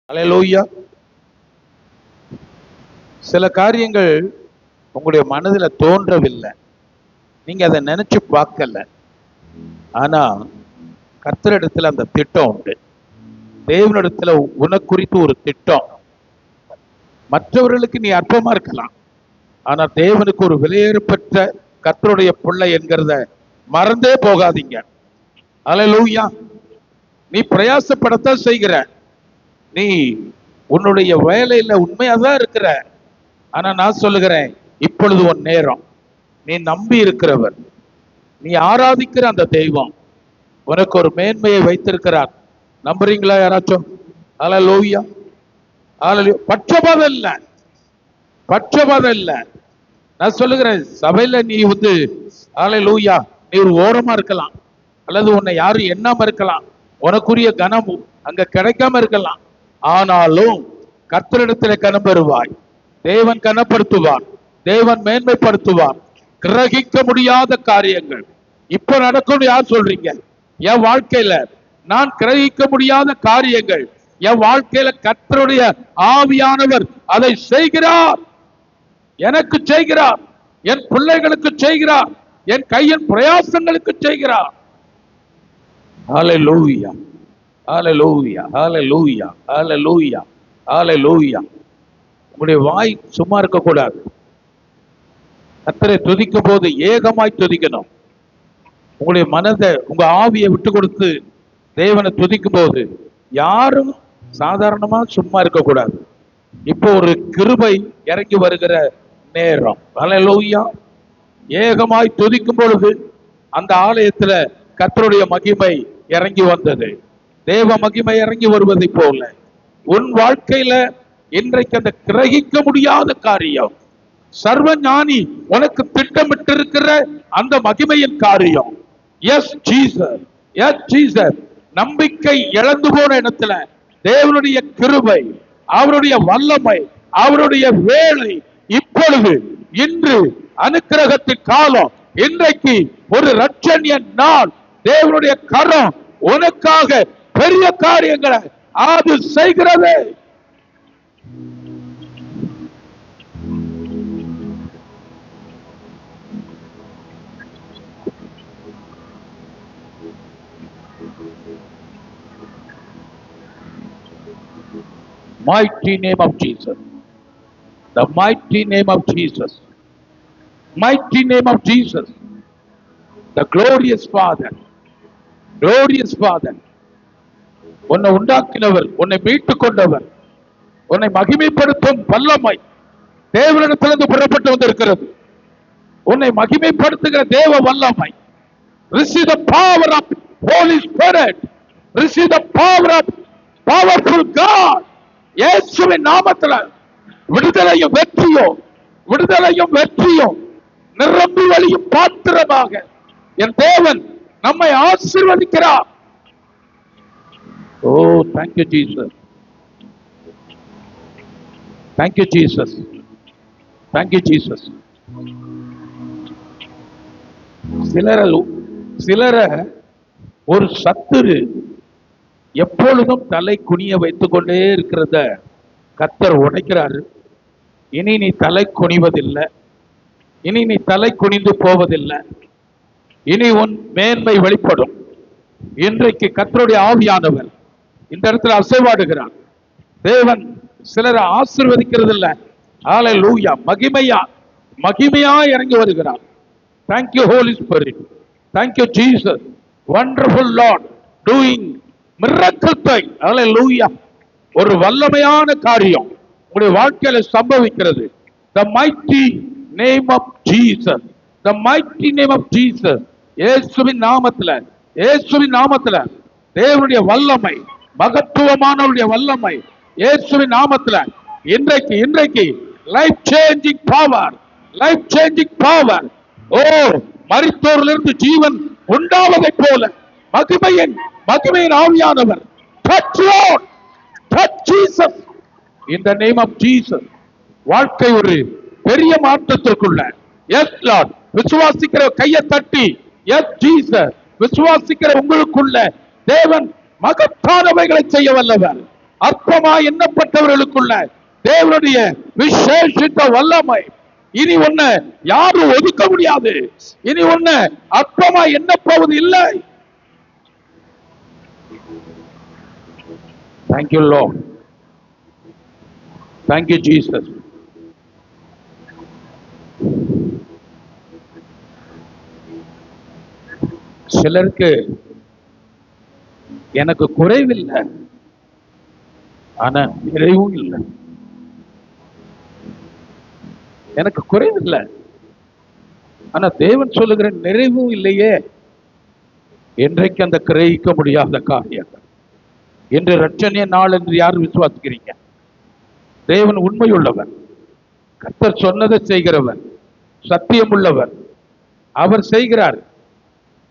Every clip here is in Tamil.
அல்லேலூயா. சில காரியங்கள் உங்களுடைய மனதில் தோன்றவில்லை, நீங்க அதை நினைச்சு பார்க்கல. ஆனா கர்த்தரிடத்துல அந்த திட்டம் உண்டு. தேவனிடத்துல உனக்கு குறித்து ஒரு திட்டம். மற்றவர்களுக்கு நீ அற்பமா இருக்கலாம், ஆனா தேவனுக்கு ஒரு விலையேறப்பட்ட கர்த்தருடைய பிள்ளை என்கிறத மறந்தே போகாதீங்க. அல்லேலூயா. நீ பிரயாசப்படத்தான் செய்கிற, நீ உன்னுடைய வேலையில உண்மையாதான் இருக்கிற. ஆனா நான் சொல்லுகிறேன், இப்பொழுது உன் நேரம். நீ நம்பி இருக்கிறவர், நீ ஆராதிக்கிற அந்த தெய்வம் உனக்கு ஒரு மேன்மையை வைத்திருக்கிறார். நம்புறீங்களா யாராச்சும்? அல்லேலூயா. அல்லேலூயா. பட்சபாதம் இல்ல, பட்சபாதம் இல்ல. நான் சொல்லுகிறேன், சபையில நீ அல்லேலூயா, நீ ஒரு ஓரமா இருக்கலாம், அல்லது உன்னை யாரும் எண்ணாம இருக்கலாம், உனக்குரிய கனம் அங்க கிடைக்காம இருக்கலாம். ஆனாலும் கர்த்தரிடத்தில் கனம் பெறுவாய். தேவன் கனப்படுத்துவார், தேவன் மேன்மைப்படுத்துவார். கிரகிக்க முடியாத காரியங்கள் இப்ப நடக்கும். யார் சொல்றீங்க? என் வாழ்க்கையில நான் கிரகிக்க முடியாத காரியங்கள் என் வாழ்க்கையில கர்த்தருடைய ஆவியானவர் அதை செய்கிறார், எனக்கு செய்கிறார், என் பிள்ளைகளுக்கு செய்கிறார், என் கையின் பிரயாசங்களுக்கு செய்கிறார். ஹல்லேலூயா, ஹல்லேலூயா, ஹல்லேலூயா, ஹல்லேலூயா, ஹல்லேலூயா. உங்களுடைய வாய் சும்மா இருக்கக்கூடாது. கர்த்தரை துதிக்கும் போது ஏகமாய் துதிக்கணும். உங்களுடைய மனதை, உங்க ஆவியை விட்டு கொடுத்து தேவனை துதிக்கும் போது யாரும் சாதாரணமா சும்மா இருக்கக்கூடாது. இப்போ ஒரு கிருபை இறங்கி வருகிற நேரம். அல்லேலூயா. ஏகமாய் துதிக்கும் பொழுது அந்த ஆலயத்துல கர்த்தருடைய மகிமை இறங்கி வந்தது. தேவ மகிமை இறங்கி வருவதை போல உன் வாழ்க்கையில இன்றைக்கு அந்த கிரகிக்க முடியாத காரியம், சர்வ ஞானி உனக்கு திட்டமிட்டு இருக்கிற அந்த மகிமையின் காரியம். S Jesus, S Jesus. நம்பிக்கை இழந்து போன இடத்துல தேவனுடைய கிருபை, அவருடைய வல்லமை, அவருடைய வேலை இப்பொழுது, இன்று அனுக்கிரகத்தின் காலம். இன்றைக்கு ஒரு ரட்சணிய நாள். தேவனுடைய கரம் உனக்காக பெரிய காரியங்களை அது செய்கிறது. Mighty name of Jesus, the mighty name of Jesus, mighty name of Jesus, the glorious Father, glorious Father. உன்னை உண்டாக்கினவர், உன்னை மீட்டுக் கொண்டவர், உன்னை மகிமைப்படுத்தும் வல்லமை தேவனிடத்திலிருந்து புறப்பட்டு வந்திருக்கிறது. உன்னை மகிமைப்படுத்துகிற தேவ வல்லமை. Receive the power of Holy Spirit, receive the power of powerful God. இயேசுவின் நாமத்தில் விடுதலையும் வெற்றியோ, விடுதலையும் வெற்றியோ, நிரம்பி வழியும் பாத்திரமாக என் தேவன் நம்மை ஆசீர்வதிக்கிறார். ஓ, thank you Jesus, thank you Jesus, thank you Jesus. சிலர ஒரு சத்துரு எப்பொழுதும் தலை குனிய வைத்துக் கொண்டே இருக்கிறத கர்த்தர் உடைக்கிறாரு. இனி நீ தலை குனிவதில்லை, இனி நீ தலை குனிந்து போவதில்லை. இனி உன் மேன்மை வெளிப்படும். இன்றைக்கு கர்த்தருடைய ஆவியானவர் இந்த இடத்துல அசைவாடுகிறார். தேவன் சிலரை ஆசீர்வதிக்கிறது இல்லை. அல்லேலூயா. மகிமையா, மகிமையா இறங்கி வருகிறார். Thank you Holy Spirit, thank you Jesus, wonderful Lord, doing miracle thing. Hallelujah. ஒரு வல்லமையான காரியம் உங்களுடைய வாழ்க்கையில சம்பவிக்கிறது. The mighty name of Jesus, the mighty name of Jesus. இயேசுவின் நாமத்துல, இயேசுவின் நாமத்துல தேவனுடைய வல்லமை, மகத்துவமானவருடைய வல்லமை இயேசுவின் நாமத்துல இன்றைக்கு, இன்றைக்கு life changing power, life changing power. ஓ, மரித்தோரிலிருந்து ஜீவன் உண்டாவதை போல மகிமையின் ஆவியானவர் touch Lord, touch Jesus in the name of Jesus. வாழ்க்கை ஒரு பெரிய மாற்றத்திற்குள்ள. S Lord. விசுவாசிக்கிற கையை தட்டி எஸ் ஜீசஸ். விசுவாசிக்கிற உங்களுக்குள்ள தேவன் மகத்தானவைகளை செய்ய வல்லவர். அற்பமா எண்ணப்பட்டவர்களுக்குள்ள தேவனுடைய விசேஷித்த வல்லமை. இனி ஒன்ன யாரும் ஒதுக்க முடியாது. இனி ஒன்ன அற்பமா எண்ணப்போவது இல்லை. Thank you, Lord. Thank you, Jesus. சிலருக்கு எனக்கு குறைவில்லை, ஆனா நிறைவும் இல்லை. எனக்கு குறைவில்லை, ஆனா தேவன் சொல்லுகிற நிறைவும் இல்லையே. என்றைக்கு அந்த கிரகிக்க முடியாத காரியங்கள். இன்று இரட்சணிய நாள் என்று யார் விசுவாசிக்கிறீங்க? தேவன் உண்மையுள்ளவர், கர்த்தர் சொன்னதை செய்கிறவர், சத்தியம் உள்ளவர். அவர் செய்கிறார்,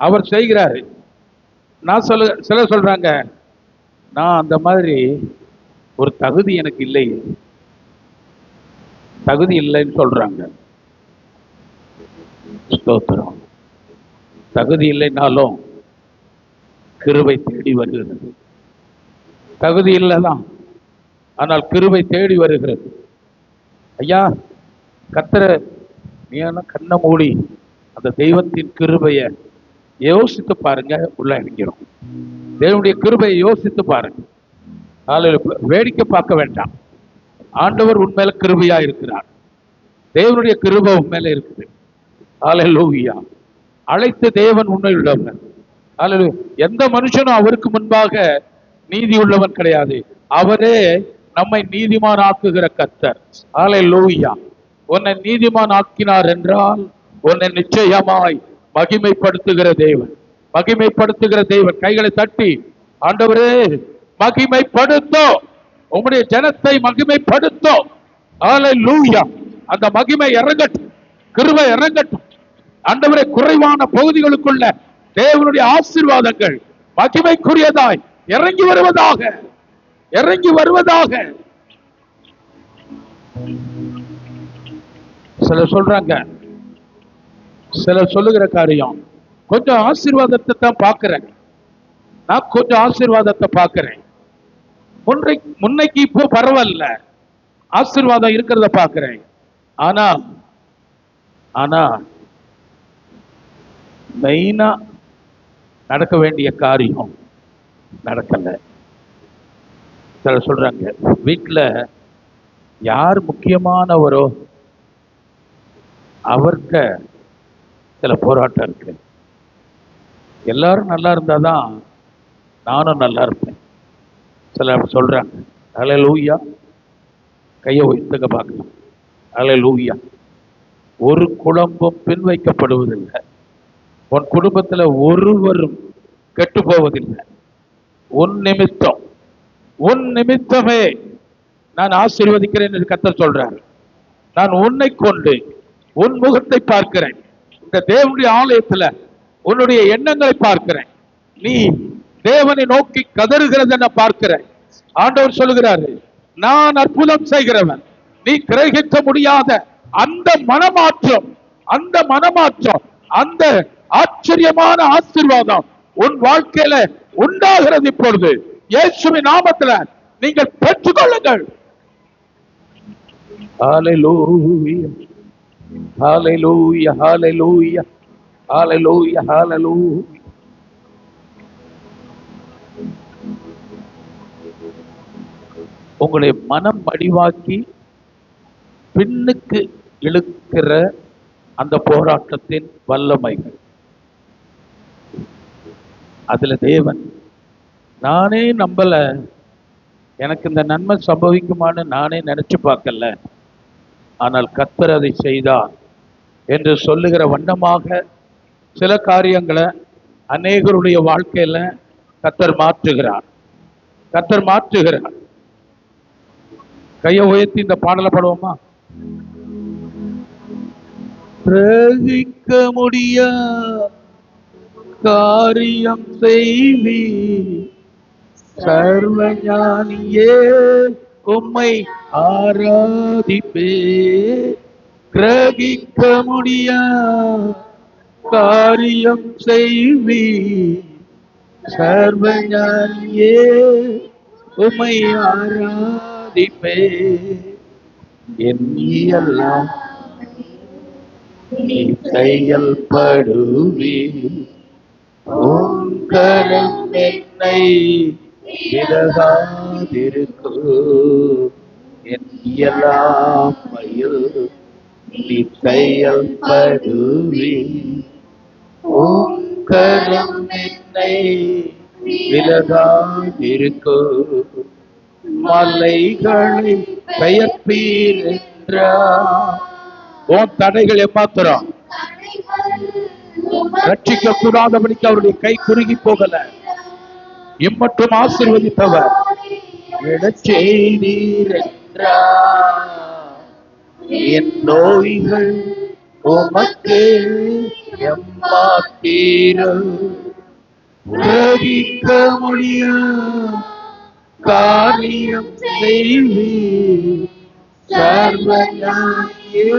அவர் செய்கிறாரு. நான் சிலர் சொல்றாங்க, நான் அந்த மாதிரி ஒரு தகுதி எனக்கு இல்லை, தகுதி இல்லைன்னு சொல்றாங்க. ஸ்தோத்திரம். தகுதி இல்லைனாலும் கிருபை தேடி வருகிறது. தகுதி இல்லைதான், ஆனால் கிருபை தேடி வருகிறது. ஐயா, கர்த்தரை நீ கண்ணை மூடி அந்த தெய்வத்தின் கிருபையை யோசித்து பாருங்க. உள்ள இறங்கிறோம். தேவனுடைய கிருபையை யோசித்து பாருங்க. வேடிக்கை பார்க்க வேண்டாம். ஆண்டவர் உண்மையில கிருபையா இருக்கிறார். தேவனுடைய கிருபை உண்மையில இருக்குது. ஹல்லேலூயா. அழைத்த தேவன் உண்மை உள்ளவர். ஹல்லேலூயா. எந்த மனுஷனும் அவருக்கு முன்பாக நீதி உள்ளவன் கிடையாது. அவரே நம்மை நீதிமான் ஆக்குகிற கர்த்தர். ஹல்லேலூயா. உன்னை நீதிமான் ஆக்கினார் என்றால் உன்னை நிச்சயமாய் மகிமைப்படுத்துகிற தேவன், மகிமைப்படுத்துகிற தேவன். கைகளை தட்டி, ஆண்டவரே மகிமைப்படுத்தோம், உம்முடைய ஜனத்தை மகிமைப்படுத்தோம். ஹல்லேலூயா. அந்த மகிமை இறங்கட்டும், கிருபை இறங்கட்டும். ஆண்டவரே, குறைவான பகுதிகளுக்குள்ள தேவனுடைய ஆசீர்வாதங்கள் மகிமைக்குரியதாய் இறங்கி வருவதாக, இறங்கி வருவதாக. சிலர் சொல்றாங்க, சிலர் சொல்லுகிற காரியம், கொஞ்சம் ஆசீர்வாதத்தை தான் பார்க்கிறேன், நான் கொஞ்சம் ஆசீர்வாதத்தை பார்க்கிறேன். முன்னைக்கு இப்போ பரவாயில்ல, ஆசீர்வாதம் இருக்கிறத பார்க்கிறேன். ஆனா ஆனா மெயினா நடக்க வேண்டிய காரியம் நடக்கல. சிலர் சொல்றாங்க, வீட்டுல யார் முக்கியமானவரோ அவர்கிட்ட சில போராட்டம் இருக்கு. எல்லாரும் நல்லா இருந்தாதான் நானும் நல்லா இருப்பேன். சிலர் சொல்றாங்க. ஹல்லேலூயா. கையை உயர்த்துங்க பார்க்கலாம். ஹல்லேலூயா. ஒரு குடும்பம் பின் வைக்கப்படுவதில்லை. உன் குடும்பத்துல ஒருவரும் கெட்டு போவதில்லை. உன் நிமித்தம், உன் நிமித்தமே நான் ஆசீர்வதிக்கிறேன் என்று கர்த்தர் சொல்றார். நான் உன்னை கொண்டு உன் முகத்தை பார்க்கிறேன். இந்த தேவனுடைய ஆலயத்துல உன்னுடைய எண்ணங்களை பார்க்கிறேன். நீ தேவனை நோக்கி கதறுகிறது என பார்க்கிறேன். ஆண்டவர் சொல்லுகிறாரு, நான் அற்புதம் செய்கிறவன். நீ கிரகிக்க முடியாத அந்த மனமாற்றம், அந்த மனமாற்றம், அந்த ஆச்சரியமான ஆசீர்வாதம் உன் வாழ்க்கையில உண்டாகிறது. இப்பொழுது இயேசுவின் நாமத்துல நீங்கள் பெற்றுக்கொள்ளுங்கள். ஹல்லேலூயா, ஹல்லேலூயா, ஹல்லேலூயா, ஹல்லேலூயா, ஹல்லேலூயா. உங்களை மனம் மடிவாக்கி பின்னுக்கு இழுக்கிற அந்த போராட்டத்தின் வல்லமைகள், அதுல தேவன், நானே நம்பல, எனக்கு இந்த நன்மை சம்பவிக்குமான்னு நானே நினைச்சு பார்க்கல, ஆனால் கர்த்தர் அதை செய்தார் என்று சொல்லுகிற வண்ணமாக சில காரியங்களை அநேகருடைய வாழ்க்கையில கர்த்தர் மாற்றுகிறார், கர்த்தர் மாற்றுகிறார். கையை உயர்த்தி இந்த பாடலை பாடுவோமா? கிரகிக்க முடியா காரியம் செய்வி சர்வஞானியே உம்மை ஆராதிப்பே. கிரகிக்க முடியா காரியம் செய்வி சர்வஞானியே உம்மை ஆராதிப்பே என் எல்லாம் நீ செயல்படுவே உம் கரம் என்னை விலகாதிருக்கு என் இயலாமையில் நீ செயல்படுவே உம் கரம் என்னை விலகாதிருக்கு மலைகளை பெயர்ப்பீர் என்றார். உன் தடைகள் எம்மாத்திரம் ரட்சிக்க கூடாதபடிக்கு அவருடைய கை குறுகி போகல. எம்மட்டும் ஆசீர்வதித்தவர் செய்தீர் என்றார். என் நோய்கள் உமக்கு எம்மாத்திரம் கிரகிக்க முடியும் காரியம் செய்வீர் சர்வஞானியே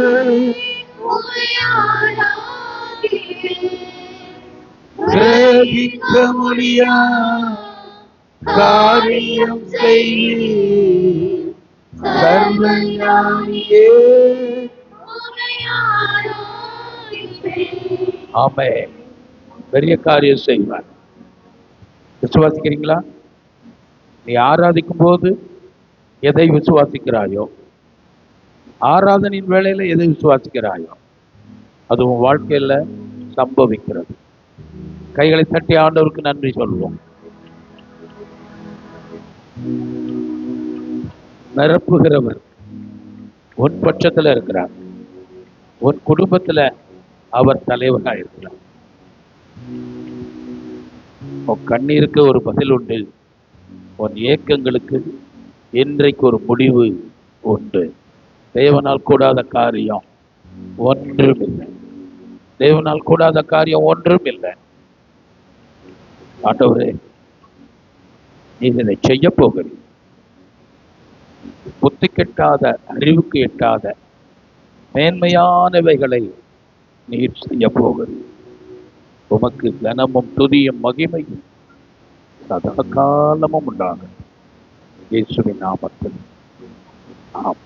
கிரகிக்க முடியா காரியம் செய்வீர் சர்வஞானியே. ஆமென். பெரிய காரியம் செய்வார். விசுவாசிக்கிறீங்களா? நீ ஆராதிக்கும் போது எதை விசுவாசிக்கிறாயோ, ஆராதனையின் வேளையில எதை விசுவாசிக்கிறாயோ அது உன் வாழ்க்கையில சம்பவிக்கிறது. கைகளை தட்டி ஆண்டவருக்கு நன்றி சொல்வோம். நிரப்புகிறவர் உன் பட்சத்துல இருக்கிறார். உன் குடும்பத்துல அவர் தலைவராக இருக்கிறார். உன் கண்ணீருக்கு ஒரு பதில் உண்டு. உன் ஏக்கங்களுக்கு இன்றைக்கு ஒரு முடிவு உண்டு. தேவனால் கூடாத காரியம் ஒன்றும் இல்லை. தேவனால் கூடாத காரியம் ஒன்றும் இல்லை. ஆண்டவரே, நீ இதை செய்ய போகிறீர். புத்தி கெட்டாத, அறிவுக்கு எட்டாத மேன்மையானவைகளை நீர் செய்ய போகிறீர். உமக்கு கனமும் துதியும் மகிமையும் சதா காலமும் உண்டாகும். இயேசுவின் நாமத்தில் ஆமென்.